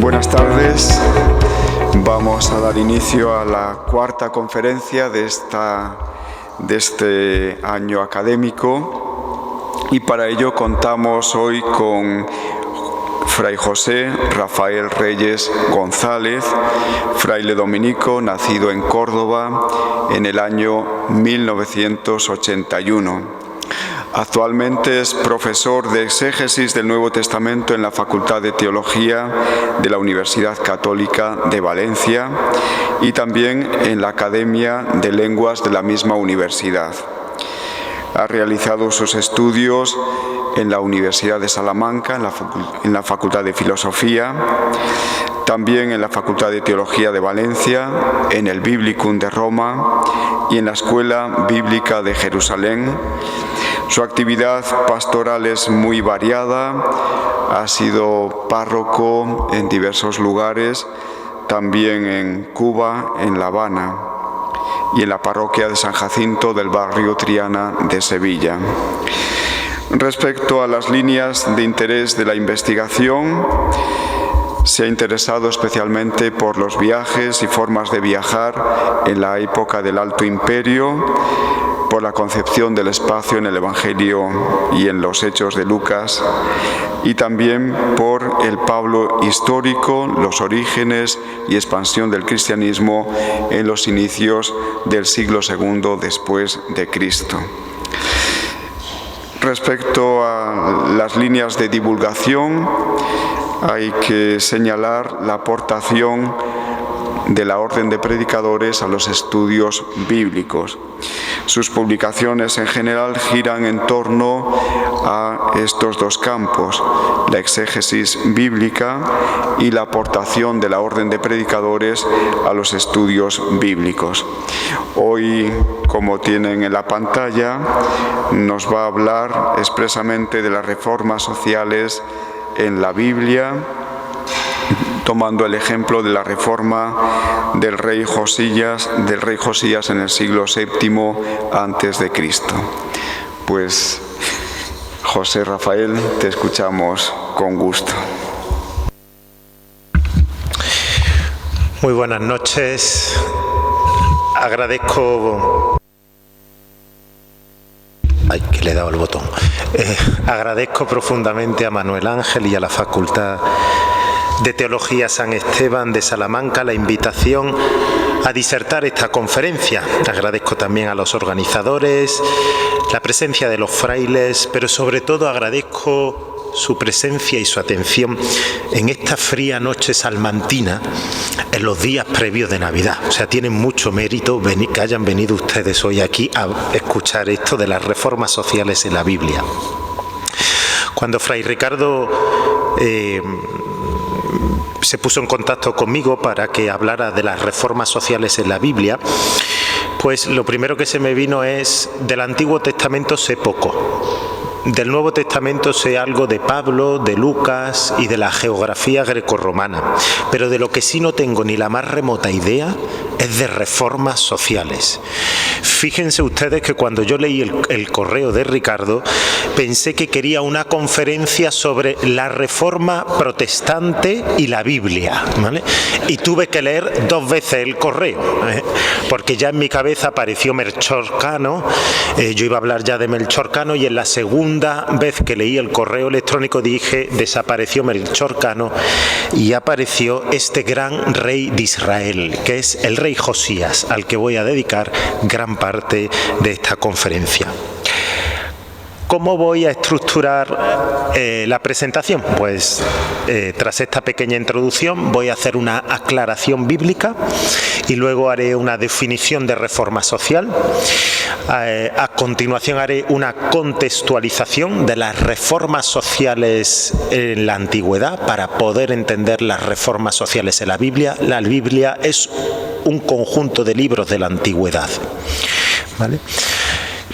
Buenas tardes. Vamos a dar inicio a la cuarta conferencia de este año académico y para ello contamos hoy con Fray José Rafael Reyes González, fraile dominico, nacido en Córdoba en el año 1981. Actualmente es profesor de exégesis del Nuevo Testamento en la Facultad de Teología de la Universidad Católica de Valencia y también en la Academia de Lenguas de la misma universidad. Ha realizado sus estudios en la Universidad de Salamanca, en la Facultad de Filosofía, también en la Facultad de Teología de Valencia, en el Biblicum de Roma y en la Escuela Bíblica de Jerusalén. Su actividad pastoral es muy variada, ha sido párroco en diversos lugares, también en Cuba, en La Habana y en la parroquia de San Jacinto del barrio Triana de Sevilla. Respecto a las líneas de interés de la investigación, se ha interesado especialmente por los viajes y formas de viajar en la época del Alto Imperio, por la concepción del espacio en el Evangelio y en los Hechos de Lucas, y también por el Pablo histórico, los orígenes y expansión del cristianismo en los inicios del siglo II después de Cristo. Respecto a las líneas de divulgación, hay que señalar la aportación de la Orden de Predicadores a los estudios bíblicos. Sus publicaciones en general giran en torno a estos dos campos, la exégesis bíblica y la aportación de la Orden de Predicadores a los estudios bíblicos. Hoy, como tienen en la pantalla, nos va a hablar expresamente de las reformas sociales en la Biblia, tomando el ejemplo de la reforma del rey Josías en el siglo VII antes de Cristo. Pues, José Rafael, te escuchamos con gusto. Muy buenas noches. Agradezco... Ay, que le he dado el botón. Agradezco profundamente a Manuel Ángel y a la Facultad de Teología San Esteban de Salamanca la invitación a disertar esta conferencia. Agradezco también a los organizadores, la presencia de los frailes, pero sobre todo agradezco su presencia y su atención en esta fría noche salmantina, en los días previos de Navidad. O sea, tienen mucho mérito que hayan venido ustedes hoy aquí a escuchar esto de las reformas sociales en la Biblia. Cuando Fray Ricardo se puso en contacto conmigo para que hablara de las reformas sociales en la Biblia, pues lo primero que se me vino es: del Antiguo Testamento sé poco, del Nuevo Testamento sé algo de Pablo, de Lucas y de la geografía grecorromana, pero de lo que sí no tengo ni la más remota idea es de reformas sociales. Fíjense ustedes que cuando yo leí el correo de Ricardo, pensé que quería una conferencia sobre la reforma protestante y la Biblia, ¿vale? Y tuve que leer 2 veces el correo, porque ya en mi cabeza apareció Melchor Cano. Yo iba a hablar ya de Melchor Cano y en la segunda vez que leí el correo electrónico dije: desapareció Melchor Cano y apareció este gran rey de Israel, que es el rey Josías, al que voy a dedicar gran parte de esta conferencia. ¿Cómo voy a estructurar la presentación? Pues tras esta pequeña introducción voy a hacer una aclaración bíblica y luego haré una definición de reforma social. A continuación haré una contextualización de las reformas sociales en la antigüedad para poder entender las reformas sociales en la Biblia. La Biblia es un conjunto de libros de la antigüedad, ¿vale?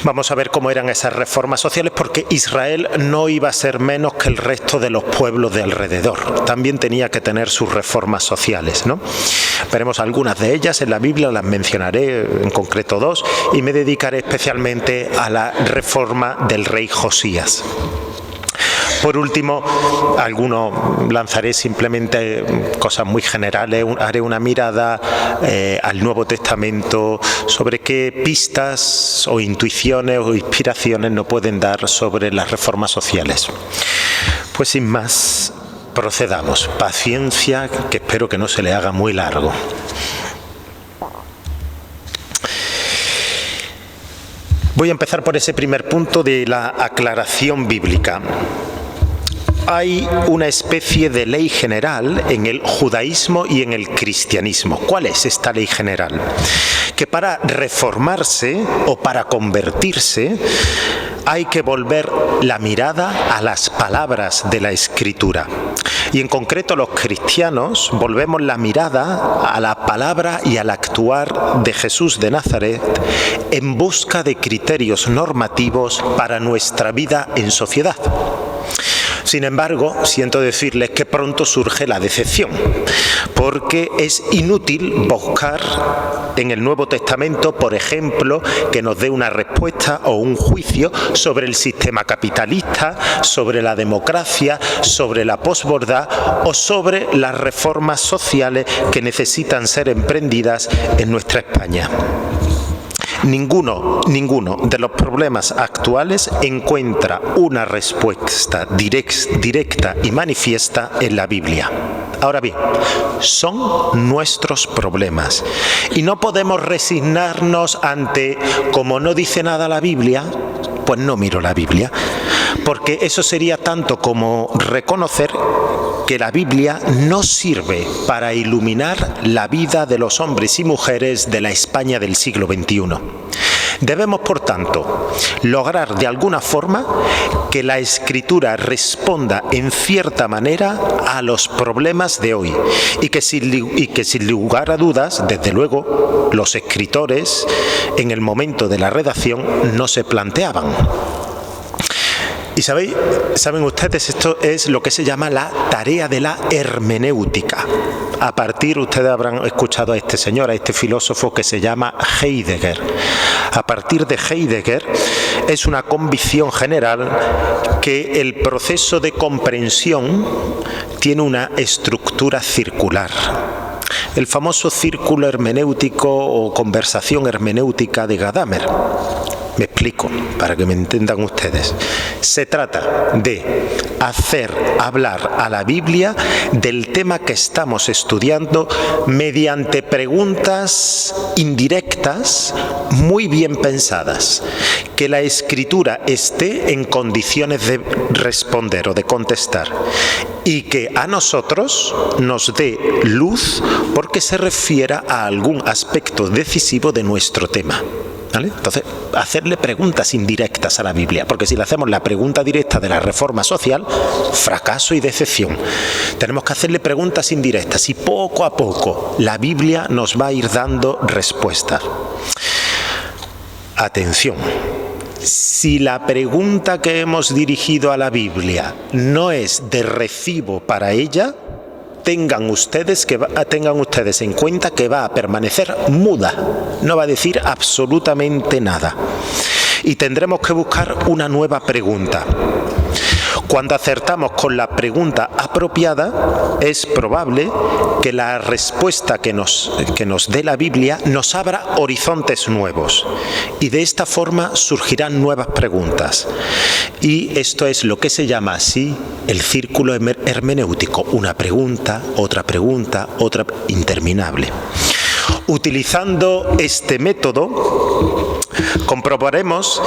Vamos a ver cómo eran esas reformas sociales, porque Israel no iba a ser menos que el resto de los pueblos de alrededor. También tenía que tener sus reformas sociales, ¿no? Veremos algunas de ellas en la Biblia, las mencionaré, en concreto 2, y me dedicaré especialmente a la reforma del rey Josías. Por último, lanzaré simplemente cosas muy generales, haré una mirada al Nuevo Testamento sobre qué pistas o intuiciones o inspiraciones nos pueden dar sobre las reformas sociales. Pues sin más, procedamos. Paciencia, que espero que no se le haga muy largo. Voy a empezar por ese primer punto de la aclaración bíblica. Hay una especie de ley general en el judaísmo y en el cristianismo. ¿Cuál es esta ley general? Que para reformarse o para convertirse hay que volver la mirada a las palabras de la Escritura. Y en concreto los cristianos volvemos la mirada a la palabra y al actuar de Jesús de Nazaret en busca de criterios normativos para nuestra vida en sociedad. Sin embargo, siento decirles que pronto surge la decepción, porque es inútil buscar en el Nuevo Testamento, por ejemplo, que nos dé una respuesta o un juicio sobre el sistema capitalista, sobre la democracia, sobre la posverdad o sobre las reformas sociales que necesitan ser emprendidas en nuestra España. Ninguno de los problemas actuales encuentra una respuesta directa y manifiesta en la Biblia. Ahora bien, son nuestros problemas y no podemos resignarnos ante, como no dice nada la Biblia, pues no miro la Biblia, porque eso sería tanto como reconocer que la Biblia no sirve para iluminar la vida de los hombres y mujeres de la España del siglo XXI. Debemos, por tanto, lograr de alguna forma que la Escritura responda en cierta manera a los problemas de hoy y que sin lugar a dudas, desde luego, los escritores en el momento de la redacción no se planteaban. Y saben ustedes, esto es lo que se llama la tarea de la hermenéutica. Ustedes habrán escuchado a este señor, a este filósofo que se llama Heidegger. A partir de Heidegger es una convicción general que el proceso de comprensión tiene una estructura circular. El famoso círculo hermenéutico o conversación hermenéutica de Gadamer. Me explico, para que me entiendan ustedes. Se trata de hacer hablar a la Biblia del tema que estamos estudiando mediante preguntas indirectas muy bien pensadas, que la Escritura esté en condiciones de responder o de contestar y que a nosotros nos dé luz porque se refiera a algún aspecto decisivo de nuestro tema. ¿Vale? Entonces, hacerle preguntas indirectas a la Biblia, porque si le hacemos la pregunta directa de la reforma social, fracaso y decepción. Tenemos que hacerle preguntas indirectas y poco a poco la Biblia nos va a ir dando respuestas. Atención, si la pregunta que hemos dirigido a la Biblia no es de recibo para ella, tengan ustedes en cuenta que va a permanecer muda, no va a decir absolutamente nada. Y tendremos que buscar una nueva pregunta. Cuando acertamos con la pregunta apropiada, es probable que la respuesta que nos dé la Biblia nos abra horizontes nuevos. Y de esta forma surgirán nuevas preguntas. Y esto es lo que se llama así el círculo hermenéutico. Una pregunta, otra interminable. Utilizando este método, comprobaremos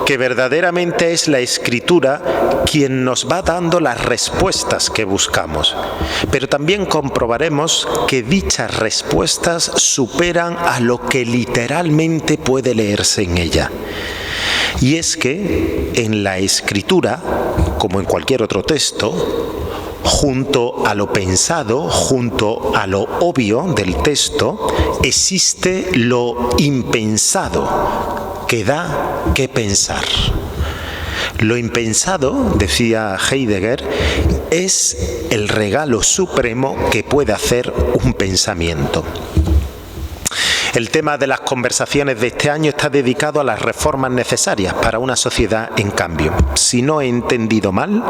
que verdaderamente es la Escritura quien nos va dando las respuestas que buscamos. Pero también comprobaremos que dichas respuestas superan a lo que literalmente puede leerse en ella. Y es que en la Escritura, como en cualquier otro texto, junto a lo pensado, junto a lo obvio del texto, existe lo impensado, que da que pensar. Lo impensado, decía Heidegger, es el regalo supremo que puede hacer un pensamiento. El tema de las conversaciones de este año está dedicado a las reformas necesarias para una sociedad en cambio. Si no he entendido mal,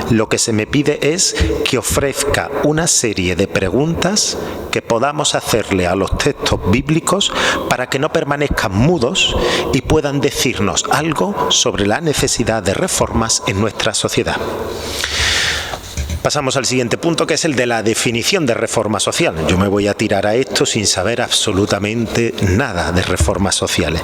lo que se me pide es que ofrezca una serie de preguntas que podamos hacerle a los textos bíblicos para que no permanezcan mudos y puedan decirnos algo sobre la necesidad de reformas en nuestra sociedad. Pasamos al siguiente punto, que es el de la definición de reforma social. Yo me voy a tirar a esto sin saber absolutamente nada de reformas sociales.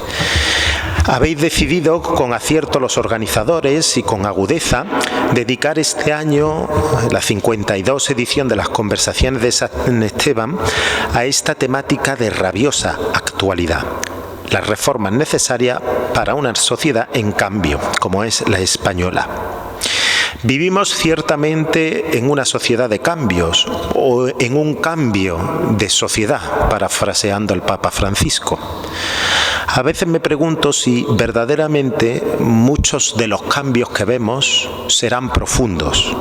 Habéis decidido, con acierto los organizadores y con agudeza, dedicar este año, la 52 edición de las Conversaciones de San Esteban, a esta temática de rabiosa actualidad. Las reformas necesarias para una sociedad en cambio, como es la española. Vivimos ciertamente en una sociedad de cambios, o en un cambio de sociedad, parafraseando al Papa Francisco. A veces me pregunto si verdaderamente muchos de los cambios que vemos serán profundos.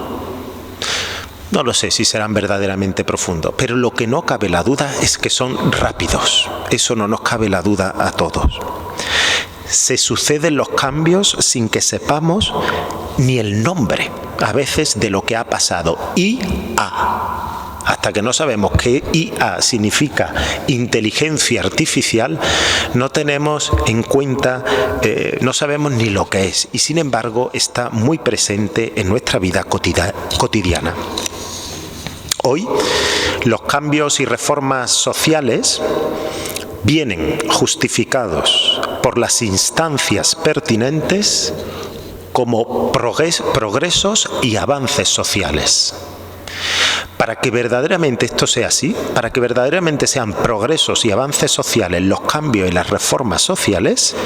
No lo sé si serán verdaderamente profundos, pero lo que no cabe la duda es que son rápidos. Eso no nos cabe la duda a todos. Se suceden los cambios sin que sepamos ni el nombre, a veces, de lo que ha pasado. IA. Hasta que no sabemos qué IA significa inteligencia artificial, no tenemos en cuenta, no sabemos ni lo que es, y sin embargo está muy presente en nuestra vida cotidiana. Hoy, los cambios y reformas sociales vienen justificados por las instancias pertinentes como progresos y avances sociales. Para que verdaderamente esto sea así, para que verdaderamente sean progresos y avances sociales los cambios y las reformas sociales,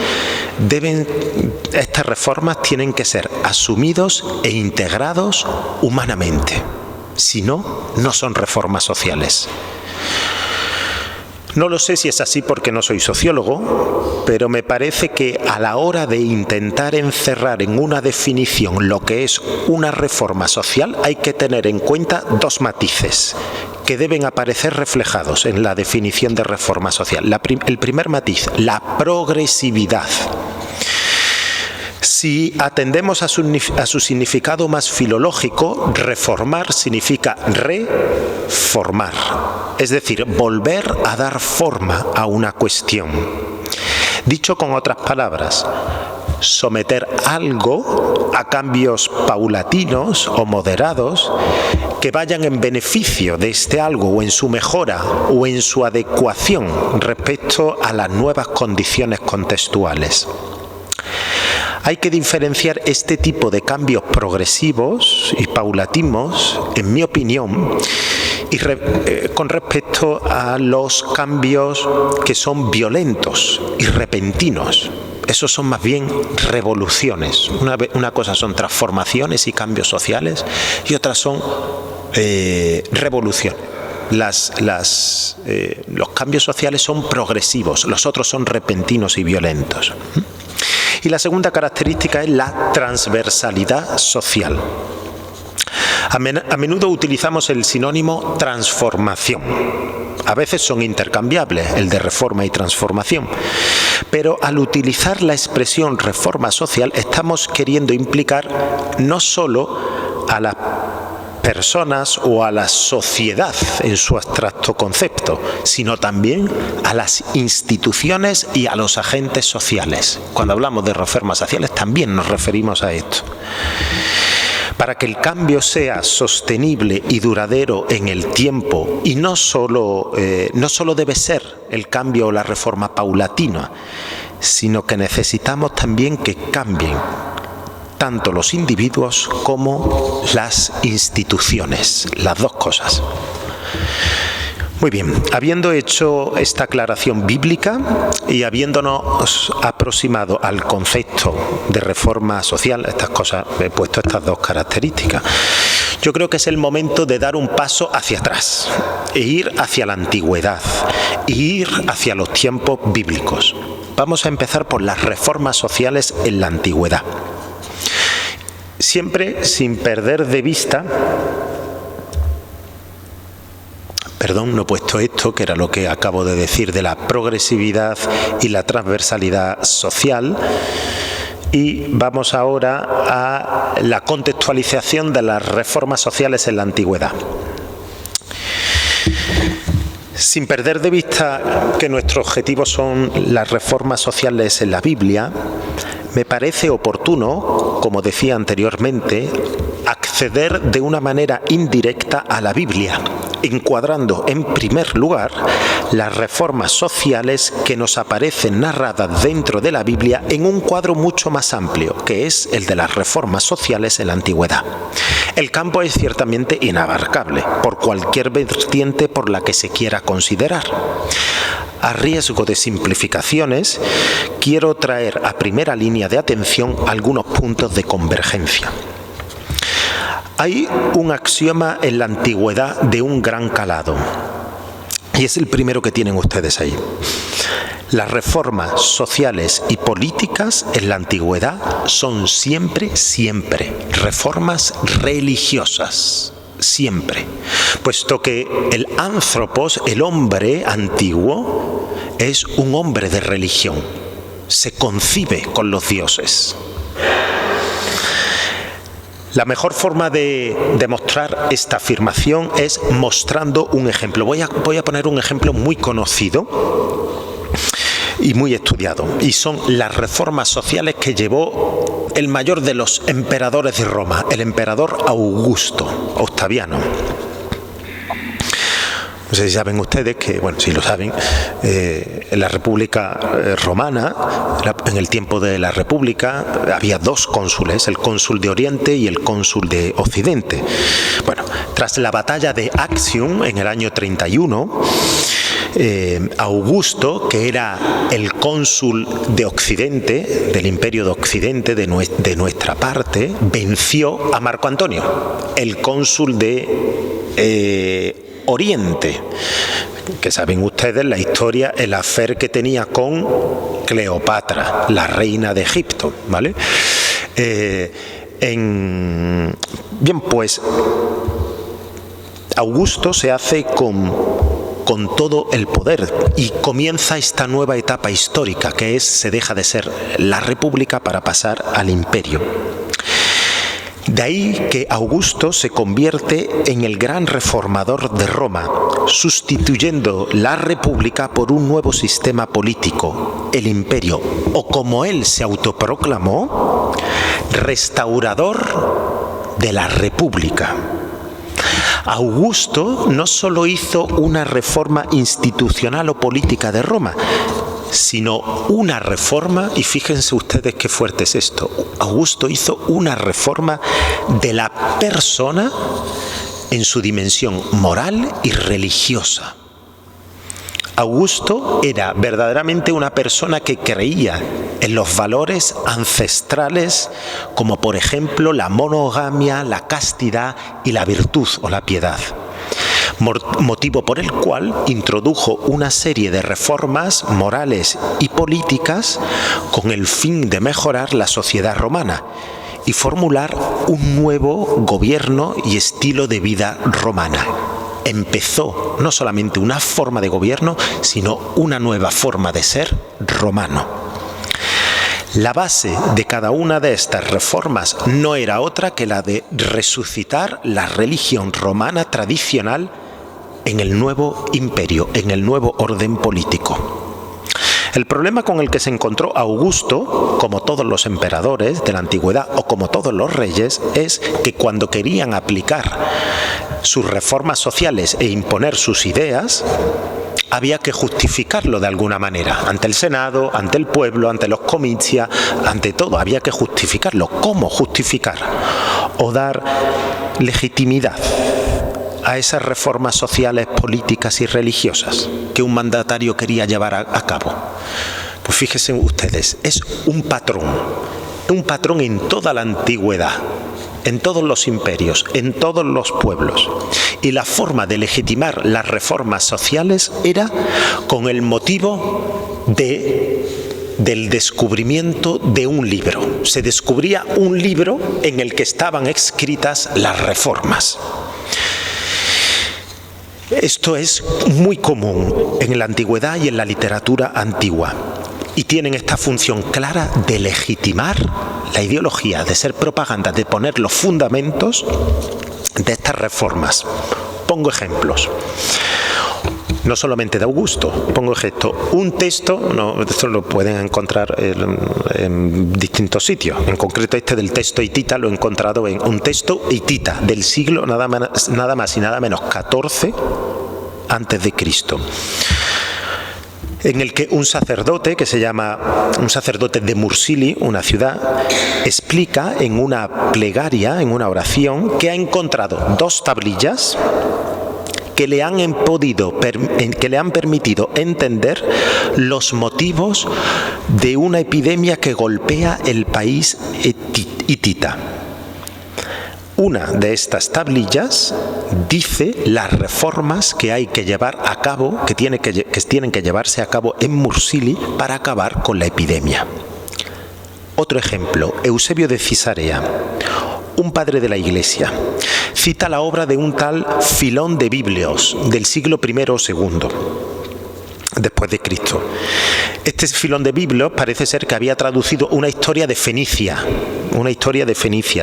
estas reformas tienen que ser asumidos e integrados humanamente. Si no, no son reformas sociales. No lo sé si es así porque no soy sociólogo, pero me parece que a la hora de intentar encerrar en una definición lo que es una reforma social, hay que tener en cuenta dos matices que deben aparecer reflejados en la definición de reforma social. El primer matiz, la progresividad. Si atendemos a su significado más filológico, reformar significa reformar, es decir, volver a dar forma a una cuestión. Dicho con otras palabras, someter algo a cambios paulatinos o moderados que vayan en beneficio de este algo o en su mejora o en su adecuación respecto a las nuevas condiciones contextuales. Hay que diferenciar este tipo de cambios progresivos y paulatinos, en mi opinión, con respecto a los cambios que son violentos y repentinos. Esos son más bien revoluciones. Una cosa son transformaciones y cambios sociales y otras son revoluciones. Los cambios sociales son progresivos, los otros son repentinos y violentos. Y la segunda característica es la transversalidad social. A menudo utilizamos el sinónimo transformación. A veces son intercambiables, el de reforma y transformación. Pero al utilizar la expresión reforma social, estamos queriendo implicar no solo a las personas o a la sociedad en su abstracto concepto, sino también a las instituciones y a los agentes sociales. Cuando hablamos de reformas sociales también nos referimos a esto. Para que el cambio sea sostenible y duradero en el tiempo, y no solo debe ser el cambio o la reforma paulatina, sino que necesitamos también que cambien tanto los individuos como las instituciones, las dos cosas. Muy bien, habiendo hecho esta aclaración bíblica y habiéndonos aproximado al concepto de reforma social, estas cosas, he puesto estas dos características, yo creo que es el momento de dar un paso hacia atrás e ir hacia la antigüedad, e ir hacia los tiempos bíblicos. Vamos a empezar por las reformas sociales en la antigüedad. Siempre sin perder de vista Perdón, no he puesto esto, que era lo que acabo de decir de la progresividad y la transversalidad social. Y vamos ahora a la contextualización de las reformas sociales en la antigüedad. Sin perder de vista que nuestro objetivo son las reformas sociales en la Biblia, me parece oportuno, como decía anteriormente, acceder de una manera indirecta a la Biblia, encuadrando en primer lugar las reformas sociales que nos aparecen narradas dentro de la Biblia en un cuadro mucho más amplio, que es el de las reformas sociales en la antigüedad. El campo es ciertamente inabarcable por cualquier vertiente por la que se quiera considerar. A riesgo de simplificaciones, quiero traer a primera línea de atención algunos puntos de convergencia. Hay un axioma en la antigüedad de un gran calado, y es el primero que tienen ustedes ahí. Las reformas sociales y políticas en la antigüedad son siempre reformas religiosas. Siempre, puesto que el anthropos, el hombre antiguo, es un hombre de religión, se concibe con los dioses. La mejor forma de demostrar esta afirmación es mostrando un ejemplo. Voy a poner un ejemplo muy conocido y muy estudiado, y son las reformas sociales que llevó el mayor de los emperadores de Roma, el emperador Augusto, Octaviano. No sé si saben ustedes que, bueno, si lo saben, en la República Romana, en el tiempo de la República, había dos cónsules, el cónsul de Oriente y el cónsul de Occidente. Bueno, tras la batalla de Actium en el año 31, Augusto, que era el cónsul de Occidente, del Imperio de Occidente, de nuestra parte, venció a Marco Antonio, el cónsul de Oriente, que saben ustedes la historia, el affair que tenía con Cleopatra, la reina de Egipto, ¿vale? Bien, pues Augusto se hace con todo el poder y comienza esta nueva etapa histórica, que es, se deja de ser la república para pasar al imperio. De ahí que Augusto se convierte en el gran reformador de Roma, sustituyendo la república por un nuevo sistema político, el imperio, o como él se autoproclamó, restaurador de la república. Augusto no solo hizo una reforma institucional o política de Roma, sino una reforma, y fíjense ustedes qué fuerte es esto, Augusto hizo una reforma de la persona en su dimensión moral y religiosa. Augusto era verdaderamente una persona que creía en los valores ancestrales, como por ejemplo la monogamia, la castidad y la virtud o la piedad. Motivo por el cual introdujo una serie de reformas morales y políticas con el fin de mejorar la sociedad romana y formular un nuevo gobierno y estilo de vida romana. Empezó no solamente una forma de gobierno, sino una nueva forma de ser romano. La base de cada una de estas reformas no era otra que la de resucitar la religión romana tradicional en el nuevo imperio, en el nuevo orden político. El problema con el que se encontró Augusto, como todos los emperadores de la antigüedad o como todos los reyes, es que cuando querían aplicar sus reformas sociales e imponer sus ideas, había que justificarlo de alguna manera, ante el Senado, ante el pueblo, ante los comitia, ante todo, había que justificarlo. ¿Cómo justificar? O dar legitimidad a esas reformas sociales, políticas y religiosas que un mandatario quería llevar a cabo. Pues fíjense ustedes, es un patrón en toda la antigüedad, en todos los imperios, en todos los pueblos. Y la forma de legitimar las reformas sociales era con el motivo del descubrimiento de un libro. Se descubría un libro en el que estaban escritas las reformas. Esto es muy común en la antigüedad y en la literatura antigua y tienen esta función clara de legitimar la ideología, de ser propaganda, de poner los fundamentos de estas reformas. Pongo ejemplos. No solamente de Augusto, pongo ejemplo, un texto, esto lo pueden encontrar en distintos sitios, en concreto este del texto hitita lo he encontrado en un texto hitita del siglo nada más y nada menos 14 antes de Cristo, en el que un sacerdote de Mursili, una ciudad, explica en una plegaria, en una oración, que ha encontrado 2 tablillas que le han permitido entender los motivos de una epidemia que golpea el país hitita. Una de estas tablillas dice las reformas que hay que llevar a cabo, que tienen que llevarse a cabo en Mursili para acabar con la epidemia. Otro ejemplo, Eusebio de Cesarea, un padre de la Iglesia, cita la obra de un tal Filón de Biblios del siglo I o II después de Cristo. Este Filón de Biblios parece ser que había traducido una historia de Fenicia,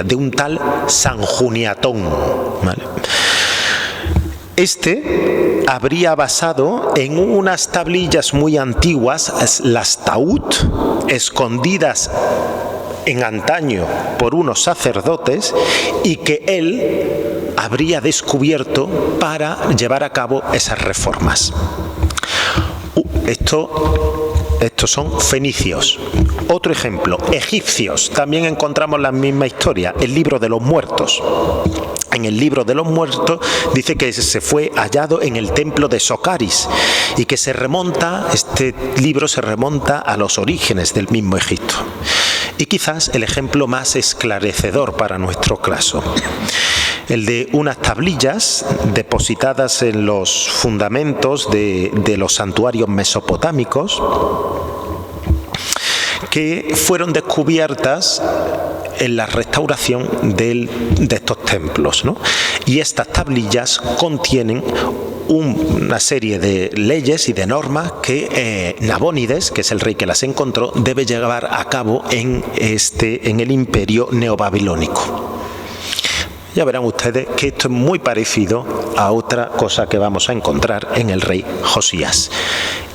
de un tal San Juniatón, ¿vale? Este habría basado en unas tablillas muy antiguas, las Taut, escondidas en antaño por unos sacerdotes y que él habría descubierto para llevar a cabo esas reformas. Estos son fenicios. Otro ejemplo, egipcios. También encontramos la misma historia, el libro de los muertos. En el libro de los muertos dice que se fue hallado en el templo de Socaris y que este libro se remonta a los orígenes del mismo Egipto. Y quizás el ejemplo más esclarecedor para nuestro caso, el de unas tablillas depositadas en los fundamentos de los santuarios mesopotámicos que fueron descubiertas en la restauración de estos templos, ¿no? Y estas tablillas contienen una serie de leyes y de normas que Nabónides, que es el rey que las encontró, debe llevar a cabo en el imperio neobabilónico. Ya verán ustedes que esto es muy parecido a otra cosa que vamos a encontrar en el rey Josías.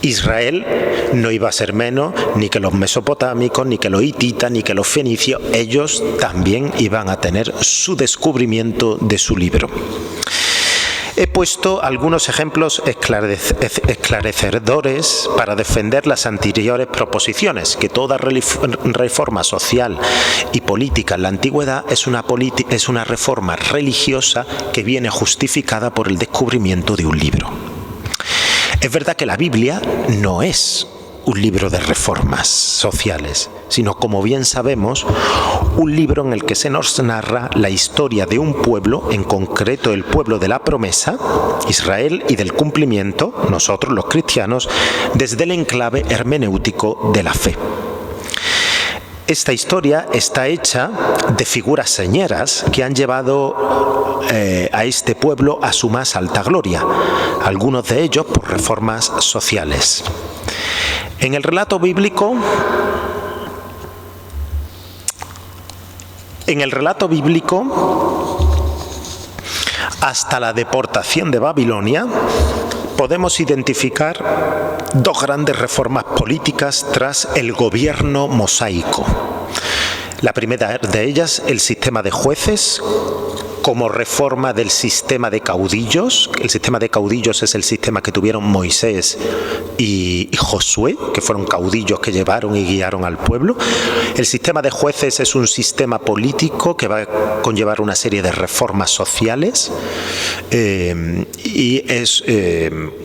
Israel no iba a ser menos ni que los mesopotámicos, ni que los hititas, ni que los fenicios. Ellos también iban a tener su descubrimiento de su libro. He puesto algunos ejemplos esclarecedores para defender las anteriores proposiciones, que toda reforma social y política en la antigüedad es una reforma religiosa que viene justificada por el descubrimiento de un libro. Es verdad que la Biblia no es un libro de reformas sociales, sino, como bien sabemos, un libro en el que se nos narra la historia de un pueblo, en concreto el pueblo de la promesa, Israel, y del cumplimiento, nosotros los cristianos, desde el enclave hermenéutico de la fe. Esta historia está hecha de figuras señeras que han llevado a este pueblo a su más alta gloria, algunos de ellos por reformas sociales. En el relato bíblico, hasta la deportación de Babilonia, podemos identificar 2 grandes reformas políticas tras el gobierno mosaico. La primera de ellas, el sistema de jueces, como reforma del sistema de caudillos. El sistema de caudillos es el sistema que tuvieron Moisés y Josué, que fueron caudillos que llevaron y guiaron al pueblo. El sistema de jueces es un sistema político que va a conllevar una serie de reformas sociales y es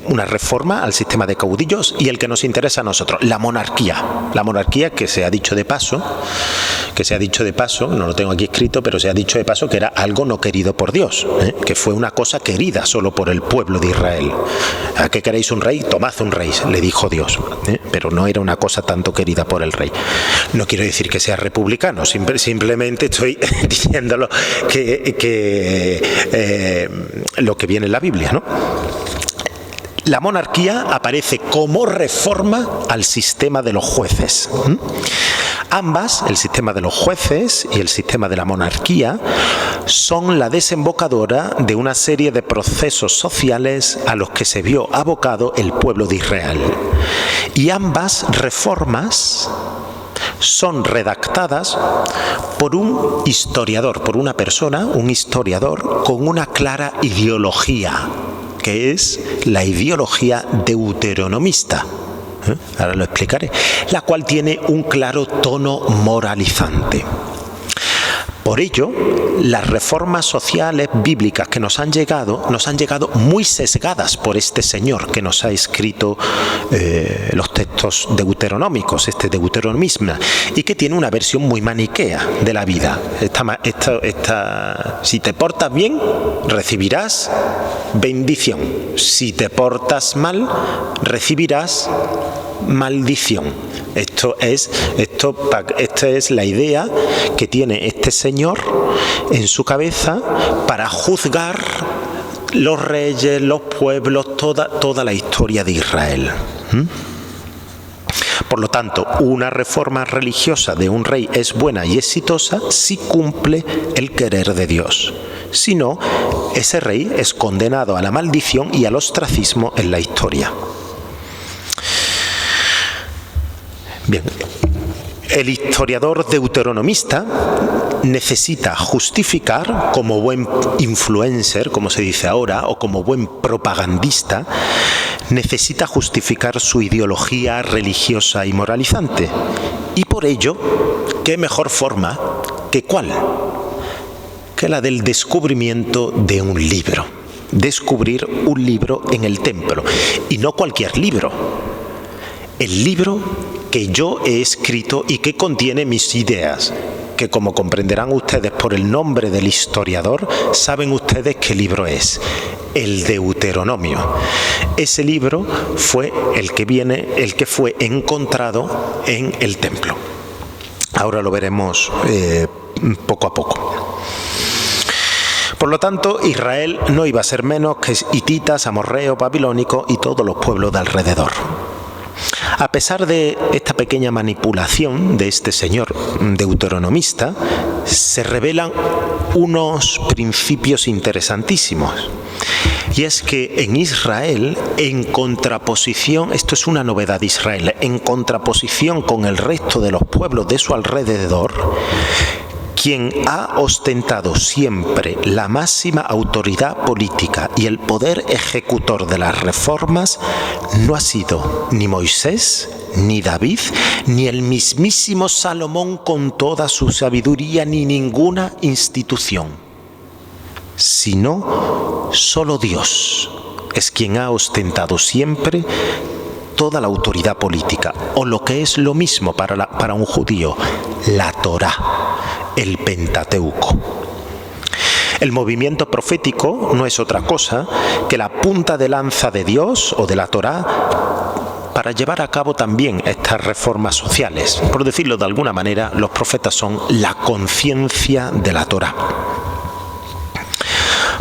una reforma al sistema de caudillos. Y el que nos interesa a nosotros, la monarquía que se ha dicho de paso, que se ha dicho de paso, no lo tengo aquí escrito, pero se ha dicho de paso que era algo no querido por Dios, que fue una cosa querida solo por el pueblo de Israel. ¿A qué queréis un rey? Tomad un rey, le dijo Dios, pero no era una cosa tanto querida por el rey. No quiero decir que sea republicano, simplemente estoy diciéndolo lo que viene en la Biblia, ¿no? La monarquía aparece como reforma al sistema de los jueces. Ambas, el sistema de los jueces y el sistema de la monarquía, son la desembocadura de una serie de procesos sociales a los que se vio abocado el pueblo de Israel. Y ambas reformas son redactadas por un historiador, por una persona, un historiador con una clara ideología, que es la ideología deuteronomista. Ahora lo explicaré, la cual tiene un claro tono moralizante. Por ello, las reformas sociales bíblicas que nos han llegado muy sesgadas por este señor que nos ha escrito los textos deuteronómicos, este deuteronomismo, y que tiene una versión muy maniquea de la vida. Si te portas bien, recibirás bendición. Si te portas mal, recibirás maldición. Esta es la idea que tiene este señor en su cabeza para juzgar los reyes, los pueblos, toda la historia de Israel. Por lo tanto, una reforma religiosa de un rey es buena y exitosa si cumple el querer de Dios. Si no, ese rey es condenado a la maldición y al ostracismo en la historia. Bien, el historiador deuteronomista necesita justificar, como buen influencer, como se dice ahora, o como buen propagandista, necesita justificar su ideología religiosa y moralizante. Y por ello, ¿qué mejor forma que cuál? Que la del descubrimiento de un libro. Descubrir un libro en el templo. Y no cualquier libro. El libro que yo he escrito y que contiene mis ideas, que como comprenderán ustedes por el nombre del historiador, saben ustedes qué libro es, el Deuteronomio. Ese libro fue el que fue encontrado en el templo. Ahora lo veremos poco a poco. Por lo tanto, Israel no iba a ser menos que hititas, amorreos, babilónicos y todos los pueblos de alrededor. A pesar de esta pequeña manipulación de este señor deuteronomista, se revelan unos principios interesantísimos. Y es que en Israel, en contraposición, esto es una novedad de Israel, en contraposición con el resto de los pueblos de su alrededor, quien ha ostentado siempre la máxima autoridad política y el poder ejecutor de las reformas no ha sido ni Moisés, ni David, ni el mismísimo Salomón con toda su sabiduría, ni ninguna institución, sino solo Dios es quien ha ostentado siempre toda la autoridad política, o lo que es lo mismo para un judío, la Torá, el Pentateuco. El movimiento profético no es otra cosa que la punta de lanza de Dios o de la Torá para llevar a cabo también estas reformas sociales. Por decirlo de alguna manera, los profetas son la conciencia de la Torá.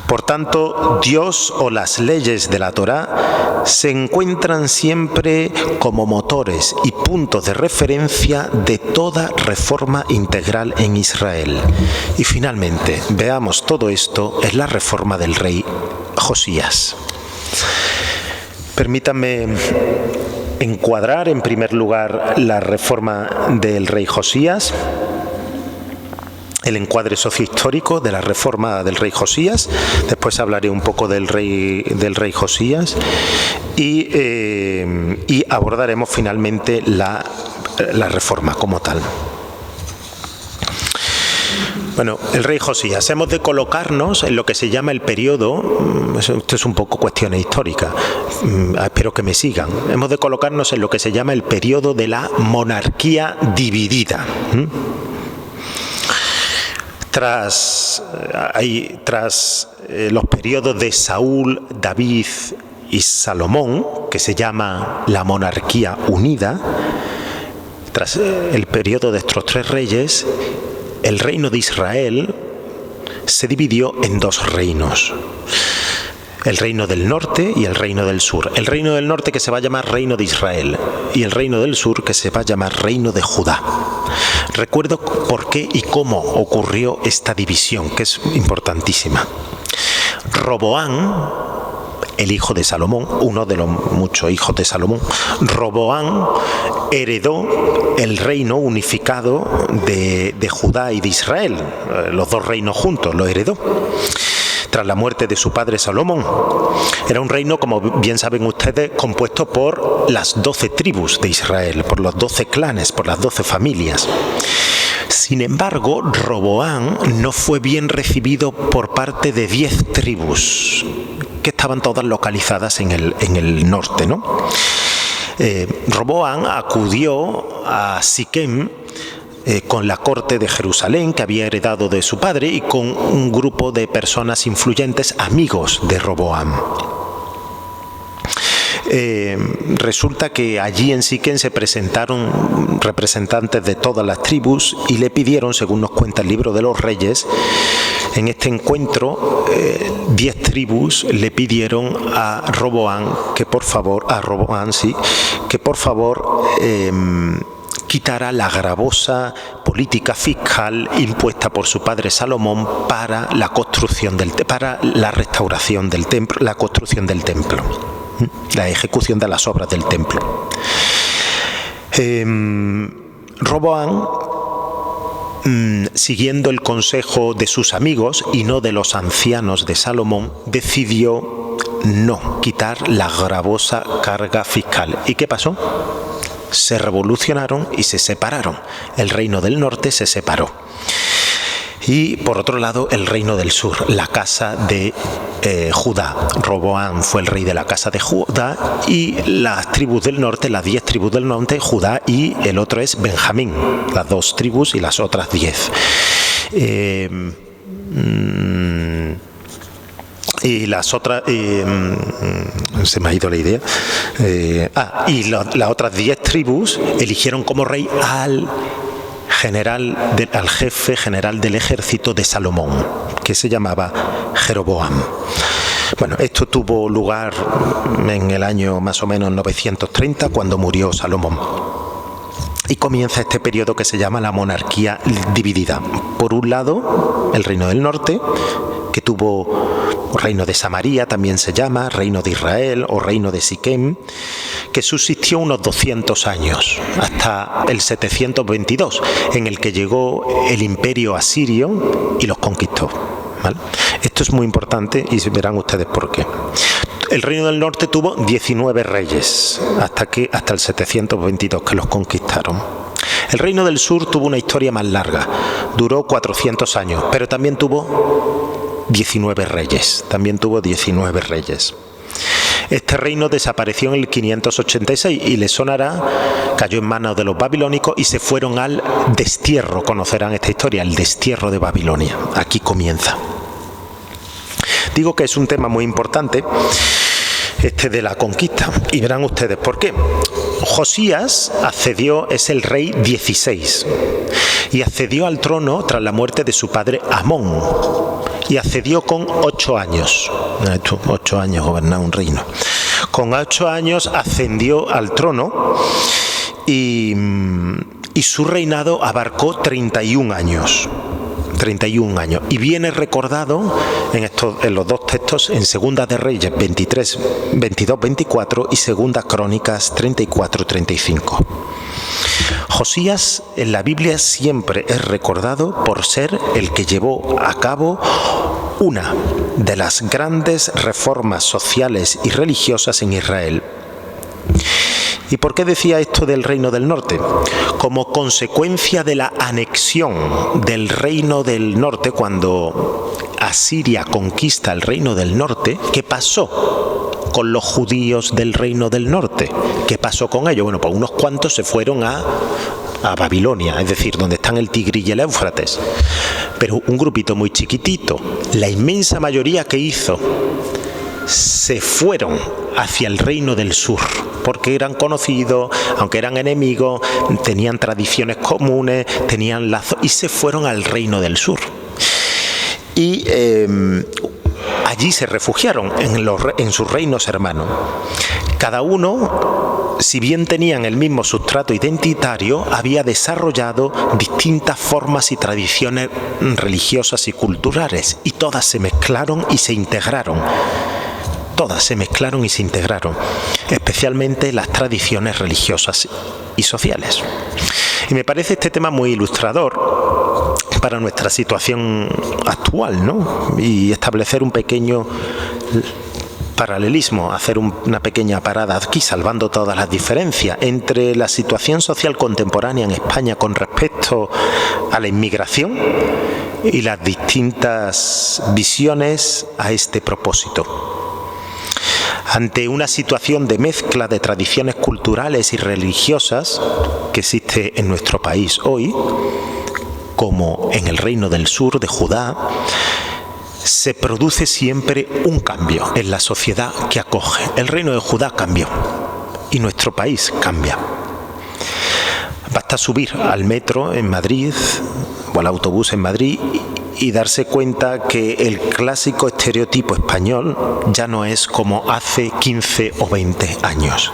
Por tanto, Dios o las leyes de la Torá se encuentran siempre como motores y puntos de referencia de toda reforma integral en Israel. Y finalmente, veamos todo esto en la reforma del rey Josías. Permítanme encuadrar en primer lugar la reforma del rey Josías, el encuadre sociohistórico de la reforma del rey Josías. Después hablaré un poco del rey Josías y abordaremos finalmente la reforma como tal. Bueno, el rey Josías. Hemos de colocarnos en lo que se llama el periodo, esto es un poco cuestiones históricas, espero que me sigan. Hemos de colocarnos en lo que se llama el periodo de la monarquía dividida. Tras los periodos de Saúl, David y Salomón, que se llama la monarquía unida, tras el periodo de estos tres reyes, el reino de Israel se dividió en dos reinos: el reino del norte y el reino del sur. El reino del norte, que se va a llamar reino de Israel, y el reino del sur, que se va a llamar reino de Judá. Recuerdo por qué y cómo ocurrió esta división, que es importantísima. Roboán, el hijo de Salomón, uno de los muchos hijos de Salomón, Roboán heredó el reino unificado de Judá y de Israel, los dos reinos juntos, lo heredó tras la muerte de su padre Salomón. Era un reino, como bien saben ustedes, compuesto por las 12 tribus de Israel, por los 12 clanes, por las 12 familias. Sin embargo, Roboán no fue bien recibido por parte de 10 tribus, que estaban todas localizadas en el norte, ¿no? Roboán acudió a Siquem con la corte de Jerusalén, que había heredado de su padre, y con un grupo de personas influyentes, amigos de Roboán. Resulta que allí en Siquem se presentaron representantes de todas las tribus y le pidieron, según nos cuenta el libro de los Reyes, en este encuentro 10 tribus le pidieron a Roboán que por favor, quitara la gravosa política fiscal impuesta por su padre Salomón para la construcción para la restauración del templo, la construcción del templo, la ejecución de las obras del templo. Roboán, siguiendo el consejo de sus amigos y no de los ancianos de Salomón, decidió no quitar la gravosa carga fiscal. ¿Y qué pasó? Se revolucionaron y se separaron. El reino del norte se separó. Y por otro lado, el reino del sur, la casa de Judá. Roboán fue el rey de la casa de Judá, y las tribus del norte, las 10 tribus del norte, Judá, y el otro es Benjamín, las 2 tribus y las otras 10. Y las otras, se me ha ido la idea, las otras 10 tribus eligieron como rey al jefe general del ejército de Salomón, que se llamaba Jeroboam. Bueno, esto tuvo lugar en el año más o menos 930, cuando murió Salomón. Y comienza este periodo que se llama la monarquía dividida. Por un lado, el reino del norte, que tuvo reino de Samaria, también se llama reino de Israel o reino de Siquem, que subsistió unos 200 años, hasta el 722, en el que llegó el imperio asirio y los conquistó, ¿vale? Esto es muy importante y verán ustedes por qué. El reino del norte tuvo 19 reyes, hasta el 722, que los conquistaron. El reino del sur tuvo una historia más larga, duró 400 años, pero también tuvo 19 reyes, Este reino desapareció en el 586 y le sonará, cayó en manos de los babilónicos y se fueron al destierro. Conocerán esta historia, el destierro de Babilonia. Aquí comienza. Digo que es un tema muy importante, este de la conquista, y verán ustedes por qué. Josías es el rey 16, y accedió al trono tras la muerte de su padre Amón, y accedió con 8 años. 8 años gobernaba un reino. Con 8 años ascendió al trono y su reinado abarcó 31 años. Y viene recordado en los dos textos, en Segunda de Reyes 22-24 y Segunda Crónicas 34-35. Josías en la Biblia siempre es recordado por ser el que llevó a cabo una de las grandes reformas sociales y religiosas en Israel. ¿Y por qué decía esto del reino del norte? Como consecuencia de la anexión del reino del norte, cuando Asiria conquista el reino del norte, ¿qué pasó con los judíos del reino del norte? ¿Qué pasó con ellos? Bueno, pues unos cuantos se fueron a a Babilonia, es decir, donde están el Tigris y el Éufrates. Pero un grupito muy chiquitito, la inmensa mayoría que hizo, se fueron hacia el reino del sur, porque eran conocidos, aunque eran enemigos, tenían tradiciones comunes, tenían lazos, y se fueron al reino del sur. Y allí se refugiaron en sus reinos hermanos. Cada uno, si bien tenían el mismo sustrato identitario, había desarrollado distintas formas y tradiciones religiosas y culturales, y todas se mezclaron y se integraron. Todas se mezclaron y se integraron, especialmente las tradiciones religiosas y sociales. Y me parece este tema muy ilustrador para nuestra situación actual, ¿no? Y establecer un pequeño paralelismo, hacer una pequeña parada aquí, salvando todas las diferencias entre la situación social contemporánea en España con respecto a la inmigración y las distintas visiones a este propósito. Ante una situación de mezcla de tradiciones culturales y religiosas que existe en nuestro país hoy, como en el Reino del Sur de Judá, se produce siempre un cambio en la sociedad que acoge. El Reino de Judá cambió y nuestro país cambia. Basta subir al metro en Madrid o al autobús en Madrid y darse cuenta que el clásico estereotipo español ya no es como hace 15 o 20 años.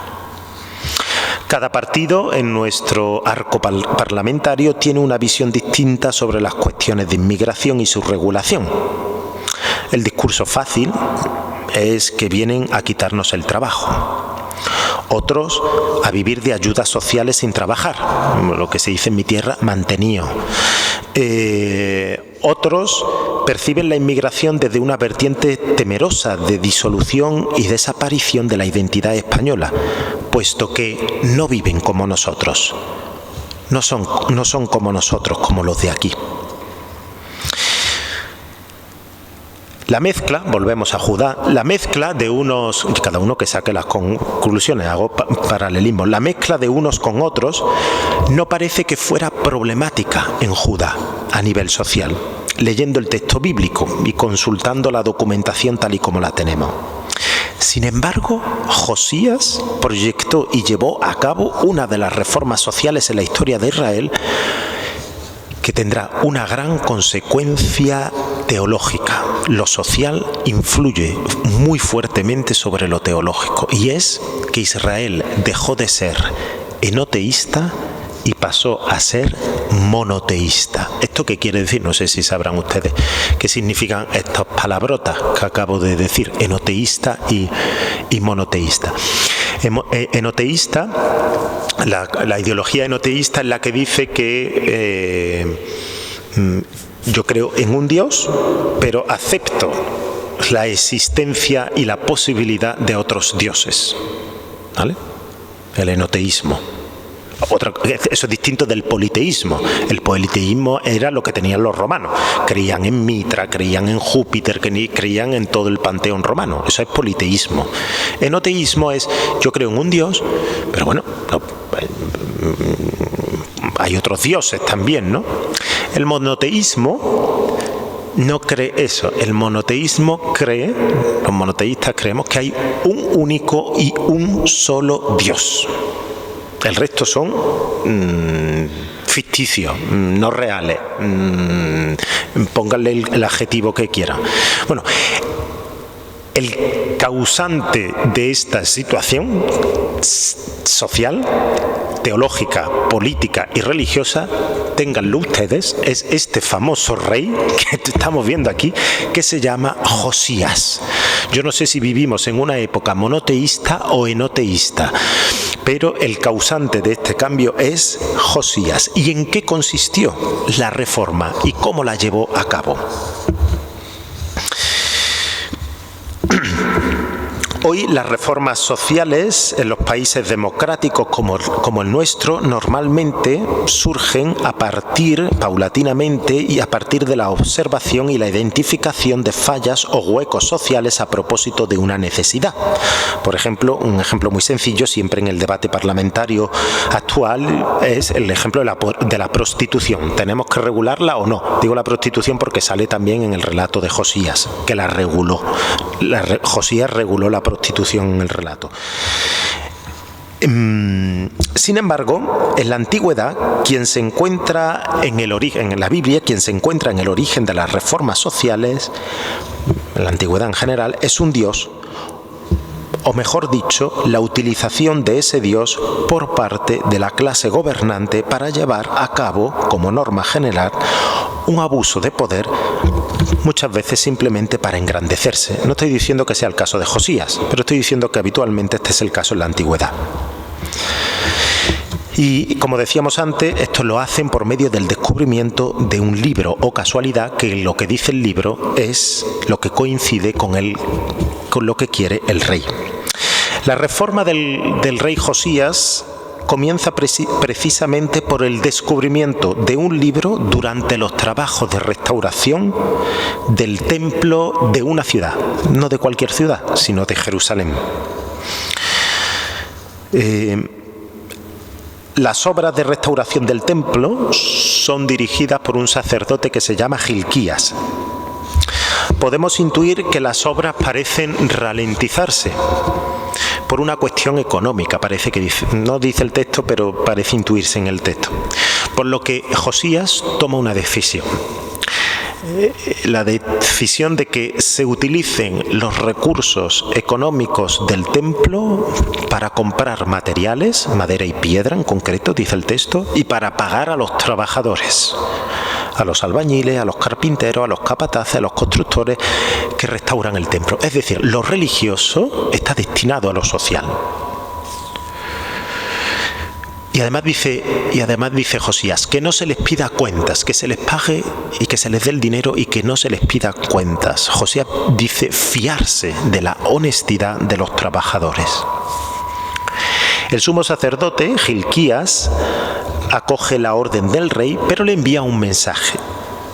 Cada partido en nuestro arco parlamentario tiene una visión distinta sobre las cuestiones de inmigración y su regulación. El discurso fácil es que vienen a quitarnos el trabajo. Otros a vivir de ayudas sociales sin trabajar, lo que se dice en mi tierra, mantenido. Otros perciben la inmigración desde una vertiente temerosa de disolución y desaparición de la identidad española, puesto que no viven como nosotros, no son como nosotros, como los de aquí. La mezcla, volvemos a Judá, la mezcla de unos, cada uno que saque las conclusiones, hago paralelismo, la mezcla de unos con otros no parece que fuera problemática en Judá a nivel social, leyendo el texto bíblico y consultando la documentación tal y como la tenemos. Sin embargo, Josías proyectó y llevó a cabo una de las reformas sociales en la historia de Israel que tendrá una gran consecuencia teológica. Lo social influye muy fuertemente sobre lo teológico, y es que Israel dejó de ser enoteísta y pasó a ser monoteísta. ¿Esto qué quiere decir? No sé si sabrán ustedes qué significan estas palabrotas que acabo de decir, enoteísta y monoteísta. Enoteísta, la ideología enoteísta es la que dice que yo creo en un Dios, pero acepto la existencia y la posibilidad de otros dioses, ¿vale? El enoteísmo. Eso es distinto del politeísmo. El politeísmo era lo que tenían los romanos. Creían en Mitra, creían en Júpiter, creían en todo el panteón romano. Eso es politeísmo. Enoteísmo es, yo creo en un dios, pero bueno, hay otros dioses también, ¿no? El monoteísmo no cree eso. El monoteísmo cree, los monoteístas creemos que hay un único y un solo Dios. El resto son ficticios, no reales. Pónganle el adjetivo que quieran. Bueno, el causante de esta situación social, teológica, política y religiosa, ténganlo ustedes, es este famoso rey que estamos viendo aquí, que se llama Josías. Yo no sé si vivimos en una época monoteísta o enoteísta, pero el causante de este cambio es Josías. ¿Y en qué consistió la reforma y cómo la llevó a cabo? Hoy las reformas sociales en los países democráticos como el nuestro normalmente surgen paulatinamente y a partir de la observación y la identificación de fallas o huecos sociales a propósito de una necesidad. Por ejemplo, un ejemplo muy sencillo siempre en el debate parlamentario actual es el ejemplo de la prostitución. ¿Tenemos que regularla o no? Digo la prostitución porque sale también en el relato de Josías, que la reguló. Josías reguló la prostitución en el relato. Sin embargo, en la antigüedad, quien se encuentra en el origen, en la Biblia, quien se encuentra en el origen de las reformas sociales, en la antigüedad en general, es un Dios, o mejor dicho, la utilización de ese Dios por parte de la clase gobernante para llevar a cabo, como norma general, un abuso de poder, muchas veces simplemente para engrandecerse. No estoy diciendo que sea el caso de Josías, pero estoy diciendo que habitualmente este es el caso en la antigüedad. Y como decíamos antes, esto lo hacen por medio del descubrimiento de un libro o casualidad que lo que dice el libro es lo que coincide con lo que quiere el rey. La reforma del rey Josías comienza precisamente por el descubrimiento de un libro durante los trabajos de restauración del templo de una ciudad, no de cualquier ciudad, sino de Jerusalén. Las obras de restauración del templo son dirigidas por un sacerdote que se llama Gilquías. Podemos intuir que las obras parecen ralentizarse por una cuestión económica, parece que no dice el texto, pero parece intuirse en el texto. Por lo que Josías toma una decisión. La decisión de que se utilicen los recursos económicos del templo para comprar materiales, madera y piedra en concreto, dice el texto, y para pagar a los trabajadores, a los albañiles, a los carpinteros, a los capataces, a los constructores que restauran el templo. Es decir, lo religioso está destinado a lo social. Y además dice Josías, que no se les pida cuentas, que se les pague y que se les dé el dinero y que no se les pida cuentas. Josías dice fiarse de la honestidad de los trabajadores. El sumo sacerdote, Gilquías, acoge la orden del rey, pero le envía un mensaje